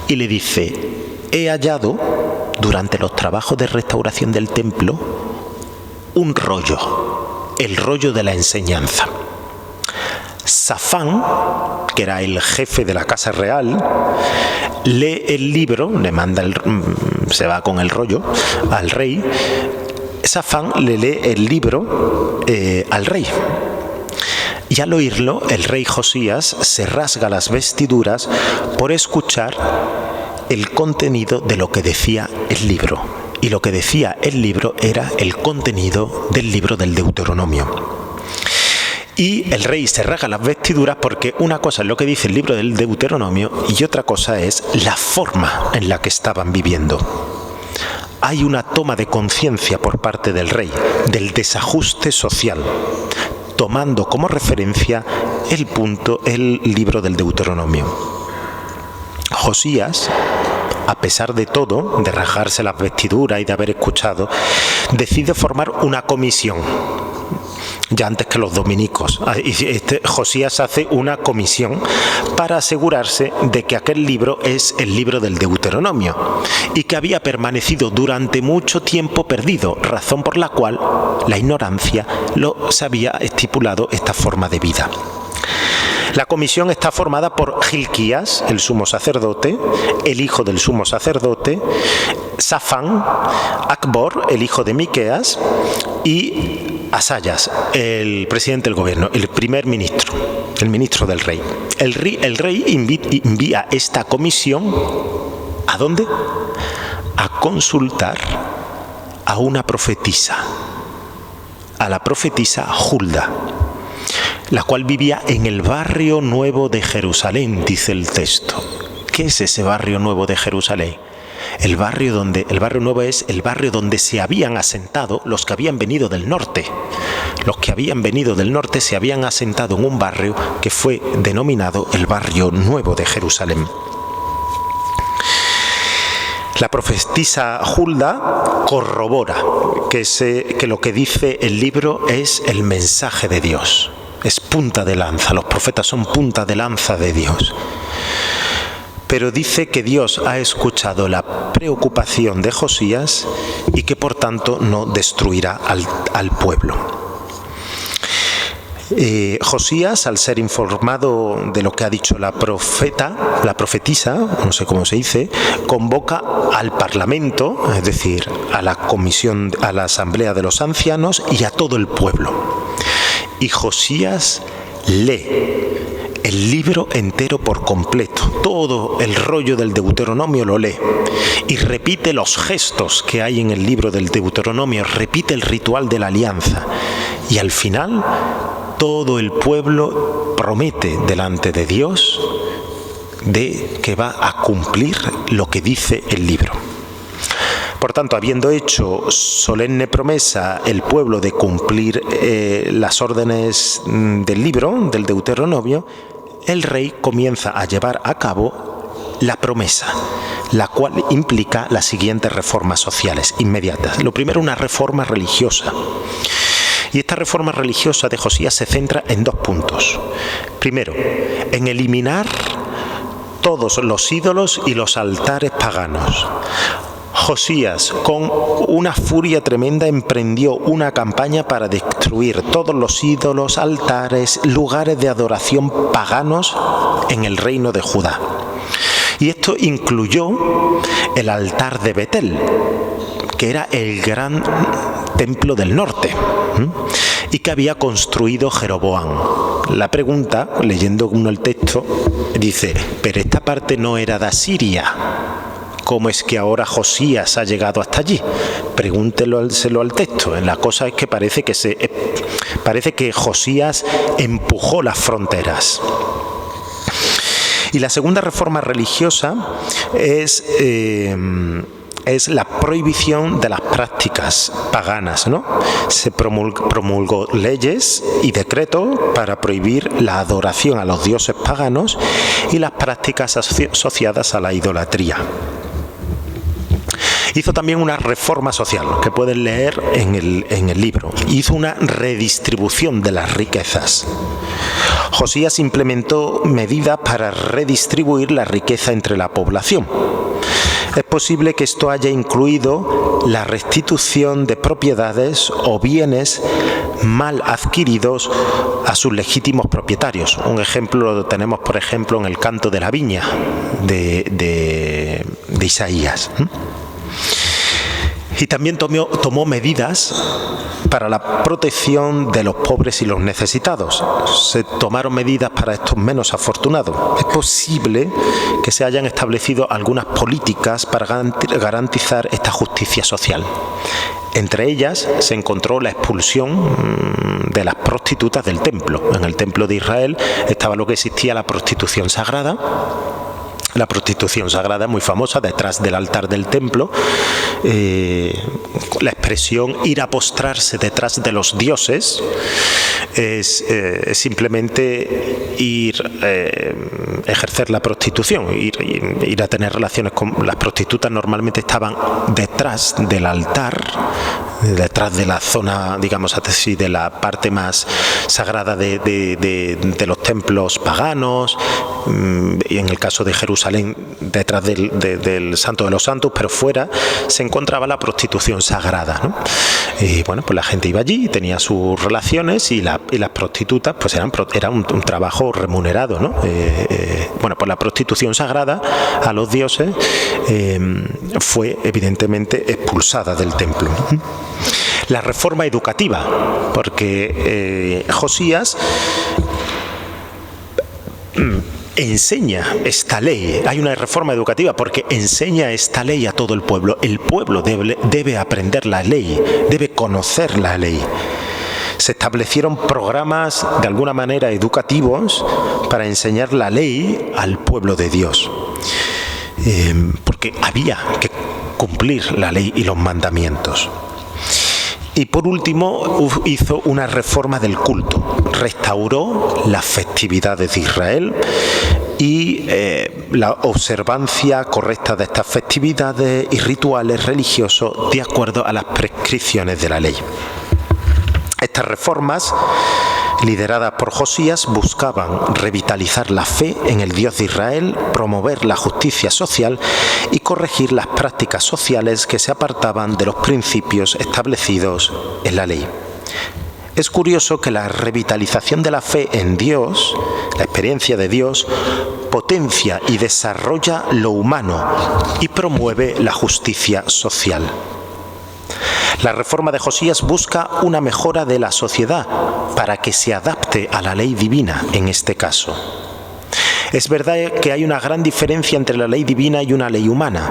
y le dice: he hallado, durante los trabajos de restauración del templo, un rollo, el rollo de la enseñanza. Safán, que era el jefe de la casa real, lee el libro, se va con el rollo al rey. Safán le lee el libro al rey. Y al oírlo, el rey Josías se rasga las vestiduras por escuchar el contenido de lo que decía el libro. Y lo que decía el libro era el contenido del libro del Deuteronomio. Y el rey se rasga las vestiduras porque una cosa es lo que dice el libro del Deuteronomio y otra cosa es la forma en la que estaban viviendo. Hay una toma de conciencia por parte del rey del desajuste social, tomando como referencia el libro del Deuteronomio. Josías, a pesar de todo, de rasgarse las vestiduras y de haber escuchado, decide formar una comisión. Ya antes que los dominicos. Josías hace una comisión para asegurarse de que aquel libro es el libro del Deuteronomio y que había permanecido durante mucho tiempo perdido, razón por la cual la ignorancia se había estipulado esta forma de vida. La comisión está formada por Gilquías, el sumo sacerdote, el hijo del sumo sacerdote, Safán, Acbor, el hijo de Miqueas, y Asayas, el presidente del gobierno, el primer ministro, el ministro del rey. El rey envía esta comisión, ¿a dónde? A consultar a una profetisa, a la profetisa Hulda, la cual vivía en el barrio nuevo de Jerusalén, dice el texto. ¿Qué es ese barrio nuevo de Jerusalén? El barrio nuevo es el barrio donde se habían asentado los que habían venido del norte. Los que habían venido del norte se habían asentado en un barrio que fue denominado el barrio nuevo de Jerusalén. La profetisa Hulda corrobora que lo que dice el libro es el mensaje de Dios. Es punta de lanza, los profetas son punta de lanza de Dios. Pero dice que Dios ha escuchado la preocupación de Josías y que por tanto no destruirá al pueblo. Josías, al ser informado de lo que ha dicho la profetisa, no sé cómo se dice, convoca al Parlamento, es decir, a la comisión, a la asamblea de los ancianos y a todo el pueblo. Y Josías lee el libro entero por completo, todo el rollo del Deuteronomio lo lee y repite los gestos que hay en el libro del Deuteronomio, repite el ritual de la alianza y al final todo el pueblo promete delante de Dios de que va a cumplir lo que dice el libro. Por tanto, habiendo hecho solemne promesa el pueblo de cumplir las órdenes del libro, del Deuteronomio, el rey comienza a llevar a cabo la promesa, la cual implica las siguientes reformas sociales inmediatas. Lo primero, una reforma religiosa. Y esta reforma religiosa de Josías se centra en 2 puntos. Primero, en eliminar todos los ídolos y los altares paganos. Josías, con una furia tremenda, emprendió una campaña para destruir todos los ídolos, altares, lugares de adoración paganos en el reino de Judá. Y esto incluyó el altar de Betel, que era el gran templo del norte y que había construido Jeroboam. La pregunta, leyendo uno el texto, dice, pero esta parte no era de Asiria. ¿Cómo es que ahora Josías ha llegado hasta allí? Pregúnteselo al texto. La cosa es que parece que Josías empujó las fronteras. Y la segunda reforma religiosa es la prohibición de las prácticas paganas, ¿no? Se promulgó leyes y decretos para prohibir la adoración a los dioses paganos y las prácticas asociadas a la idolatría. Hizo también una reforma social, que pueden leer en el libro. Hizo una redistribución de las riquezas. Josías implementó medidas para redistribuir la riqueza entre la población. Es posible que esto haya incluido la restitución de propiedades o bienes mal adquiridos a sus legítimos propietarios. Un ejemplo lo tenemos, por ejemplo, en el canto de la viña de Isaías. Y también tomó medidas para la protección de los pobres y los necesitados. Se tomaron medidas para estos menos afortunados. Es posible que se hayan establecido algunas políticas para garantizar esta justicia social. Entre ellas se encontró la expulsión de las prostitutas del templo. En el templo de Israel estaba lo que existía la prostitución sagrada. La prostitución sagrada, muy famosa, detrás del altar del templo. La expresión ir a postrarse detrás de los dioses es simplemente ejercer la prostitución, ir a tener relaciones con las prostitutas. Normalmente estaban detrás del altar, detrás de la zona, digamos así, de la parte más sagrada de los templos paganos, y en el caso de Jerusalén detrás del Santo de los Santos, pero fuera se encontraba la prostitución sagrada, ¿no? Y bueno, pues la gente iba allí, tenía sus relaciones y las prostitutas pues era un trabajo remunerado, ¿no? Bueno, pues la prostitución sagrada a los dioses fue evidentemente expulsada del templo. La reforma educativa, porque Josías enseña esta ley. Hay una reforma educativa porque enseña esta ley a todo el pueblo. El pueblo debe aprender la ley, debe conocer la ley. Se establecieron programas de alguna manera educativos para enseñar la ley al pueblo de Dios, porque había que cumplir la ley y los mandamientos. Y por último hizo una reforma del culto, restauró las festividades de Israel y la observancia correcta de estas festividades y rituales religiosos de acuerdo a las prescripciones de la ley. Estas reformas, lideradas por Josías, buscaban revitalizar la fe en el Dios de Israel, promover la justicia social y corregir las prácticas sociales que se apartaban de los principios establecidos en la ley. Es curioso que la revitalización de la fe en Dios, la experiencia de Dios, potencia y desarrolla lo humano y promueve la justicia social. La reforma de Josías busca una mejora de la sociedad para que se adapte a la ley divina en este caso. Es verdad que hay una gran diferencia entre la ley divina y una ley humana.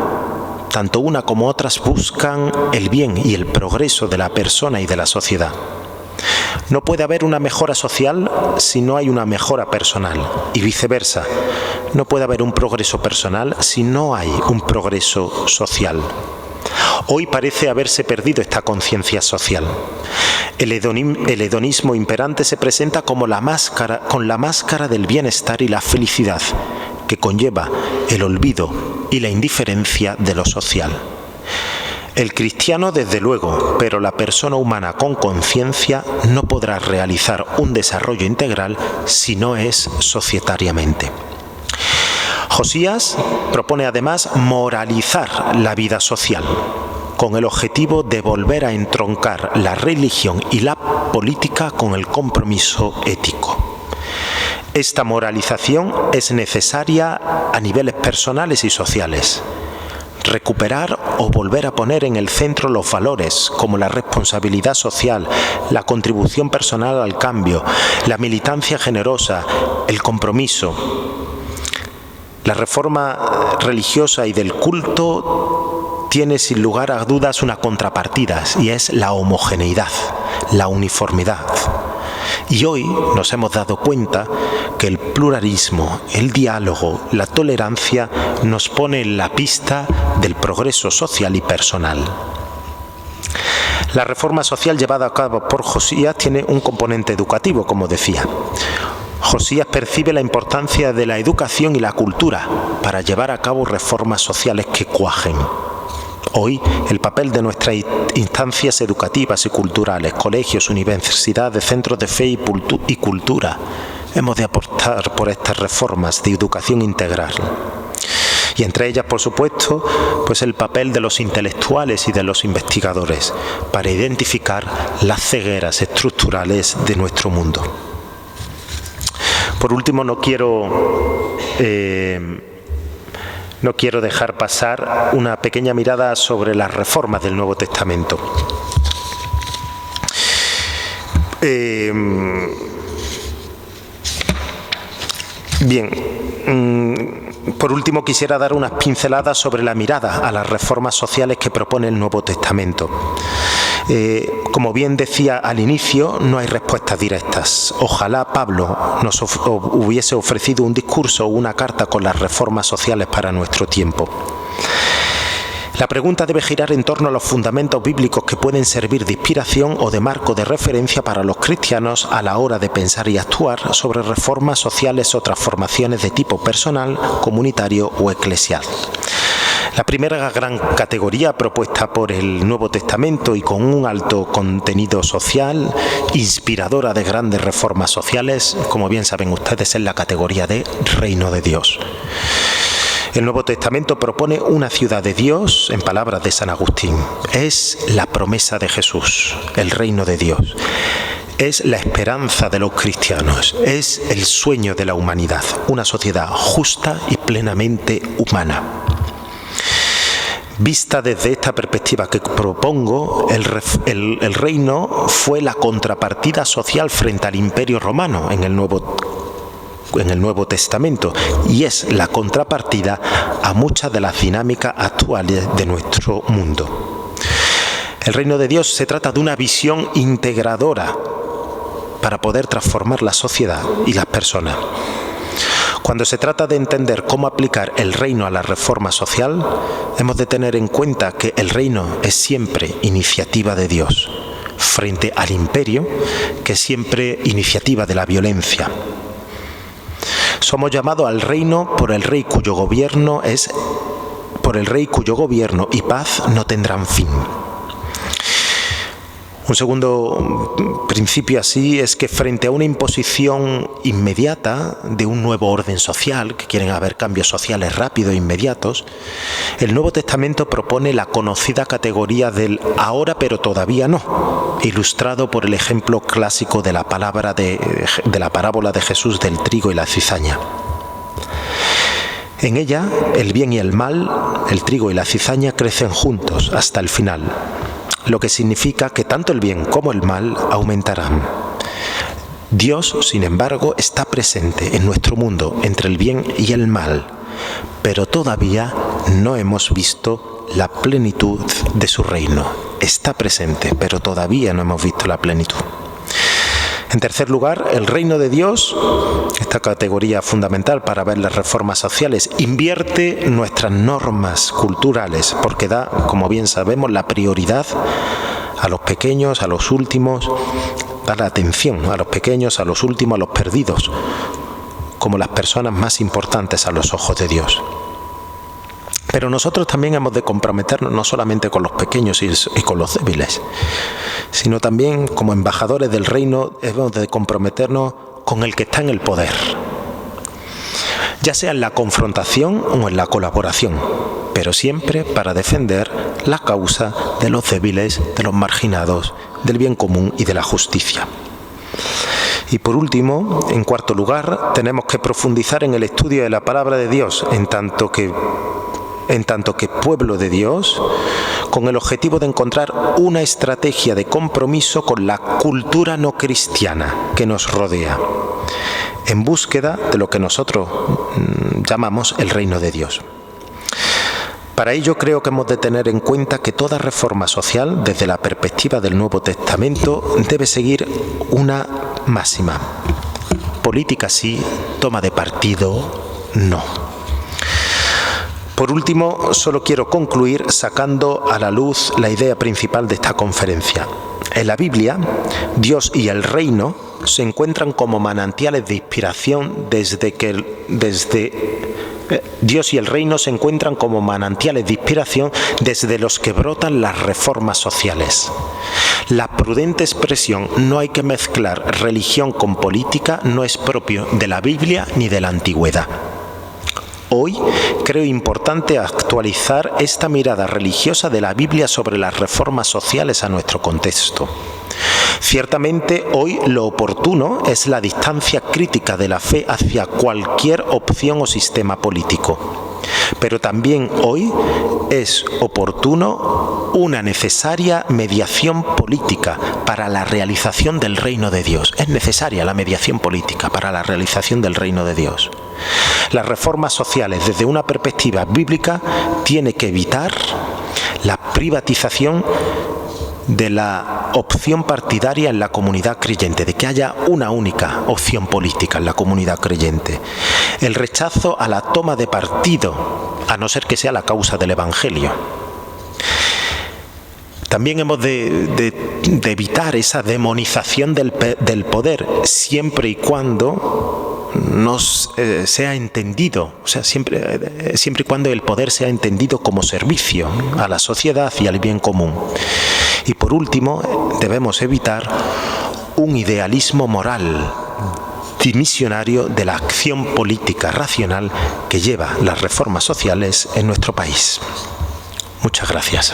Tanto una como otras buscan el bien y el progreso de la persona y de la sociedad. No puede haber una mejora social si no hay una mejora personal, y viceversa. No puede haber un progreso personal si no hay un progreso social. Hoy parece haberse perdido esta conciencia social. El hedonismo imperante se presenta como con la máscara del bienestar y la felicidad, que conlleva el olvido y la indiferencia de lo social. El cristiano, desde luego, pero la persona humana con conciencia no podrá realizar un desarrollo integral si no es societariamente. Josías propone además moralizar la vida social, con el objetivo de volver a entroncar la religión y la política con el compromiso ético. Esta moralización es necesaria a niveles personales y sociales. Recuperar o volver a poner en el centro los valores como la responsabilidad social, la contribución personal al cambio, la militancia generosa, el compromiso. La reforma religiosa y del culto tiene sin lugar a dudas una contrapartida, y es la homogeneidad, la uniformidad. Y hoy nos hemos dado cuenta que el pluralismo, el diálogo, la tolerancia nos pone en la pista del progreso social y personal. La reforma social llevada a cabo por Josías tiene un componente educativo, como decía. Josías percibe la importancia de la educación y la cultura para llevar a cabo reformas sociales que cuajen. Hoy, el papel de nuestras instancias educativas y culturales, colegios, universidades, centros de fe y cultura, hemos de apostar por estas reformas de educación integral. Y entre ellas, por supuesto, pues el papel de los intelectuales y de los investigadores para identificar las cegueras estructurales de nuestro mundo. Por último, no quiero dejar pasar una pequeña mirada sobre las reformas del Nuevo Testamento. Por último, quisiera dar unas pinceladas sobre la mirada a las reformas sociales que propone el Nuevo Testamento. Como bien decía al inicio, no hay respuestas directas. Ojalá Pablo nos hubiese ofrecido un discurso o una carta con las reformas sociales para nuestro tiempo. La pregunta debe girar en torno a los fundamentos bíblicos que pueden servir de inspiración o de marco de referencia para los cristianos a la hora de pensar y actuar sobre reformas sociales o transformaciones de tipo personal, comunitario o eclesial. La primera gran categoría propuesta por el Nuevo Testamento y con un alto contenido social, inspiradora de grandes reformas sociales, como bien saben ustedes, es la categoría de Reino de Dios. El Nuevo Testamento propone una ciudad de Dios, en palabras de San Agustín. Es la promesa de Jesús, el reino de Dios. Es la esperanza de los cristianos, es el sueño de la humanidad, una sociedad justa y plenamente humana. Vista desde esta perspectiva que propongo, el reino fue la contrapartida social frente al Imperio Romano en el Nuevo Testamento, y es la contrapartida a muchas de las dinámicas actuales de nuestro mundo. El reino de Dios se trata de una visión integradora para poder transformar la sociedad y las personas. Cuando se trata de entender cómo aplicar el reino a la reforma social, hemos de tener en cuenta que el reino es siempre iniciativa de Dios, frente al imperio, que es siempre iniciativa de la violencia. Somos llamados al reino por el rey cuyo gobierno y paz no tendrán fin. Un segundo principio así es que frente a una imposición inmediata de un nuevo orden social, que quieren haber cambios sociales rápidos e inmediatos, el Nuevo Testamento propone la conocida categoría del ahora pero todavía no, ilustrado por el ejemplo clásico de la parábola de Jesús del trigo y la cizaña. En ella, el bien y el mal, el trigo y la cizaña, crecen juntos hasta el final, lo que significa que tanto el bien como el mal aumentarán. Dios, sin embargo, está presente en nuestro mundo entre el bien y el mal, pero todavía no hemos visto la plenitud de su reino. Está presente, pero todavía no hemos visto la plenitud. En tercer lugar, el reino de Dios, esta categoría fundamental para ver las reformas sociales, invierte nuestras normas culturales porque da, como bien sabemos, la prioridad a los pequeños, a los últimos, da la atención a los pequeños, a los últimos, a los perdidos, como las personas más importantes a los ojos de Dios. Pero nosotros también hemos de comprometernos no solamente con los pequeños y con los débiles, sino también como embajadores del reino hemos de comprometernos con el que está en el poder, ya sea en la confrontación o en la colaboración, pero siempre para defender la causa de los débiles, de los marginados, del bien común y de la justicia. Y por último, en cuarto lugar, tenemos que profundizar en el estudio de la palabra de Dios, en tanto que pueblo de Dios, con el objetivo de encontrar una estrategia de compromiso con la cultura no cristiana que nos rodea, en búsqueda de lo que nosotros llamamos el reino de Dios. Para ello creo que hemos de tener en cuenta que toda reforma social, desde la perspectiva del Nuevo Testamento, debe seguir una máxima: política sí, toma de partido no. Por último, solo quiero concluir sacando a la luz la idea principal de esta conferencia. En la Biblia, Dios y el reino se encuentran como manantiales de inspiración Dios y el reino se encuentran como manantiales de inspiración desde los que brotan las reformas sociales. La prudente expresión "no hay que mezclar religión con política" no es propio de la Biblia ni de la antigüedad. Hoy creo importante actualizar esta mirada religiosa de la Biblia sobre las reformas sociales a nuestro contexto. Ciertamente hoy lo oportuno es la distancia crítica de la fe hacia cualquier opción o sistema político. Pero también hoy es oportuno una necesaria mediación política para la realización del reino de Dios. Es necesaria la mediación política para la realización del reino de Dios. Las reformas sociales, desde una perspectiva bíblica, tienen que evitar la privatización de la opción partidaria en la comunidad creyente, de que haya una única opción política en la comunidad creyente. El rechazo a la toma de partido, a no ser que sea la causa del Evangelio. También hemos de evitar esa demonización del poder, siempre y cuando sea entendido, o sea, siempre y cuando el poder sea entendido como servicio a la sociedad y al bien común. Y por último, debemos evitar un idealismo moral dimisionario de la acción política racional que lleva las reformas sociales en nuestro país. Muchas gracias.